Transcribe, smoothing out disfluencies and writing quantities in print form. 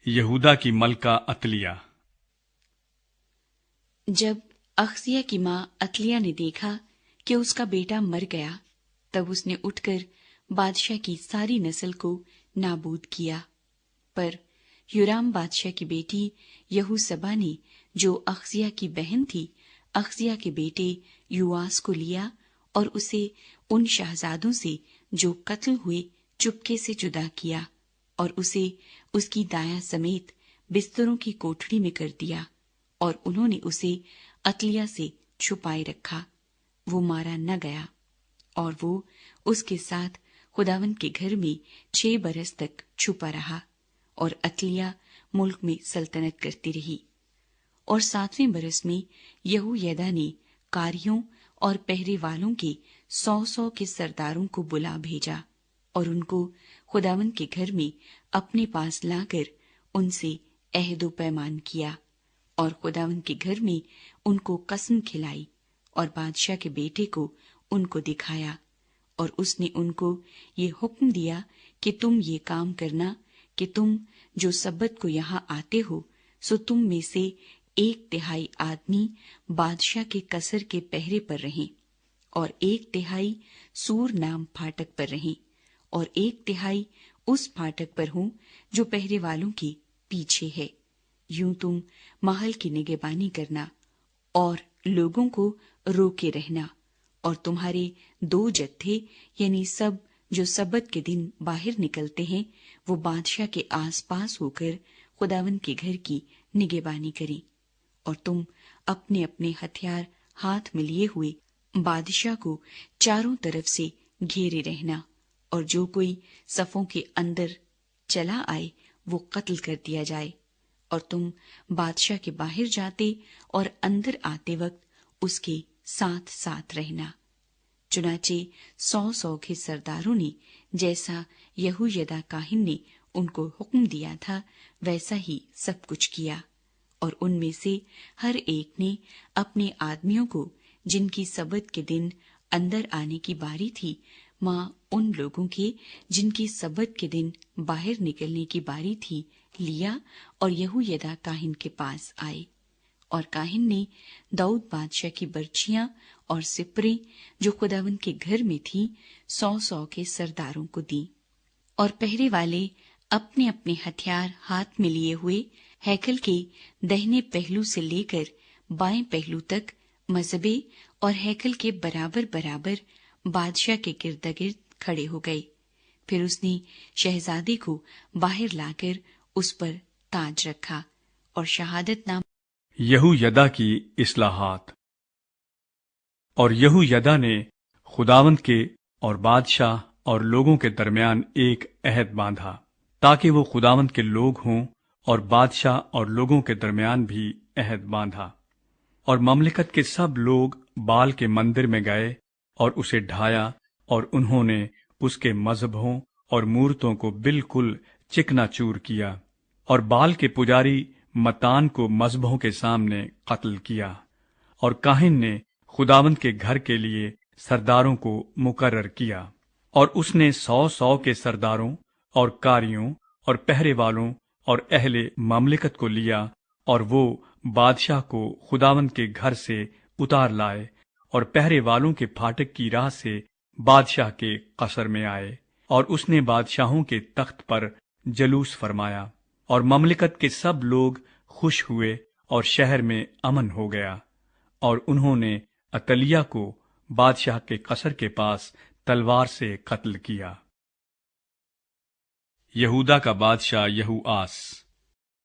یہودا کی ملکہ عتلیہ۔ جب اخزیہ کی ماں عتلیہ نے دیکھا کہ اس کا بیٹا مر گیا، تب اس نے اٹھ کر بادشاہ کی ساری نسل کو نابود کیا۔ پر یورام بادشاہ کی بیٹی یہوشبا نے، جو اخزیہ کی بہن تھی، اخزیہ کے بیٹے یواس کو لیا اور اسے ان شہزادوں سے جو قتل ہوئے چپکے سے جدا کیا، اور اسے اس کی دایا سمیت بستروں کی کوٹڑی میں کر دیا، اور انہوں نے اسے عتلیہ سے چھپائے رکھا۔ وہ مارا نہ گیا، اور وہ اس کے ساتھ خداوند کے گھر میں 6 برس تک چھپا رہا، اور عتلیہ ملک میں سلطنت کرتی رہی۔ اور 7ویں برس میں یہویدا نے کاریوں اور پہرے والوں کے 100 کے سرداروں کو بلا بھیجا، اور ان کو خداوند کے گھر میں اپنے پاس لا کر ان سے عہد و پیمان کیا، اور خداوند کے گھر میں ان کو قسم کھلائی، اور بادشاہ کے بیٹے کو ان کو دکھایا، اور اس نے ان کو یہ حکم دیا کہ تم یہ کام کرنا کہ تم جو سبت کو یہاں آتے ہو، سو تم میں سے 1/3 آدمی بادشاہ کے قصر کے پہرے پر رہیں، اور 1/3 سور نام پھاٹک پر رہیں، اور 1/3 اس پھاٹک پر ہوں جو پہرے والوں کے پیچھے ہے۔ یوں تم محل کی نگہبانی کرنا اور لوگوں کو روکے رہنا، اور تمہارے 2 جتھے یعنی سب جو سبت کے دن باہر نکلتے ہیں، وہ بادشاہ کے آس پاس ہو کر خداوند کے گھر کی نگہبانی کریں، اور تم اپنے اپنے ہتھیار ہاتھ میں لیے ہوئے بادشاہ کو چاروں طرف سے گھیرے رہنا، اور جو کوئی صفوں کے اندر چلا آئے وہ قتل کر دیا جائے، اور تم بادشاہ کے باہر جاتے اور اندر آتے وقت اس کے ساتھ ساتھ رہنا۔ چنانچہ 100 کے سرداروں نے جیسا یہویدا کاہن نے ان کو حکم دیا تھا ویسا ہی سب کچھ کیا، اور ان میں سے ہر ایک نے اپنے آدمیوں کو جن کی سبت کے دن اندر آنے کی باری تھی، ماں ان لوگوں کے جن کی سبت کے دن باہر نکلنے کی باری تھی لیا، اور یہویدا کاہن کے پاس آئے، اور کاہن نے داؤد بادشاہ کی برچیاں اور سپریں جو خداوند کے گھر میں تھی 100 کے سرداروں کو دیں، اور پہرے والے اپنے اپنے ہتھیار ہاتھ میں لیے ہوئے ہیکل کے دہنے پہلو سے لے کر بائیں پہلو تک مذبے اور ہیکل کے برابر برابر بادشاہ کے گرد گرد کھڑے ہو گئے۔ پھر اس نے شہزادے کو باہر لا کر اس پر تاج رکھا، اور شہادت نام یہویدا کی اصلاحات۔ اور یہویدا نے خداوند کے اور بادشاہ اور لوگوں کے درمیان ایک عہد باندھا، تاکہ وہ خداوند کے لوگ ہوں، اور بادشاہ اور لوگوں کے درمیان بھی عہد باندھا۔ اور مملکت کے سب لوگ بال کے مندر میں گئے اور اسے ڈھایا، اور انہوں نے اس کے مذہبوں اور مورتوں کو بالکل چکنا چور کیا، اور بال کے پجاری متان کو مذبحوں کے سامنے قتل کیا۔ اور کاہن نے خداوند کے گھر کے لیے سرداروں کو مقرر کیا، اور اس نے 100 کے سرداروں اور کاریوں اور پہرے والوں اور اہل مملکت کو لیا، اور وہ بادشاہ کو خداوند کے گھر سے اتار لائے، اور پہرے والوں کے پھاٹک کی راہ سے بادشاہ کے قصر میں آئے، اور اس نے بادشاہوں کے تخت پر جلوس فرمایا، اور مملکت کے سب لوگ خوش ہوئے، اور شہر میں امن ہو گیا، اور انہوں نے عتلیہ کو بادشاہ کے قصر کے پاس تلوار سے قتل کیا۔ یہودا کا بادشاہ یہوآس۔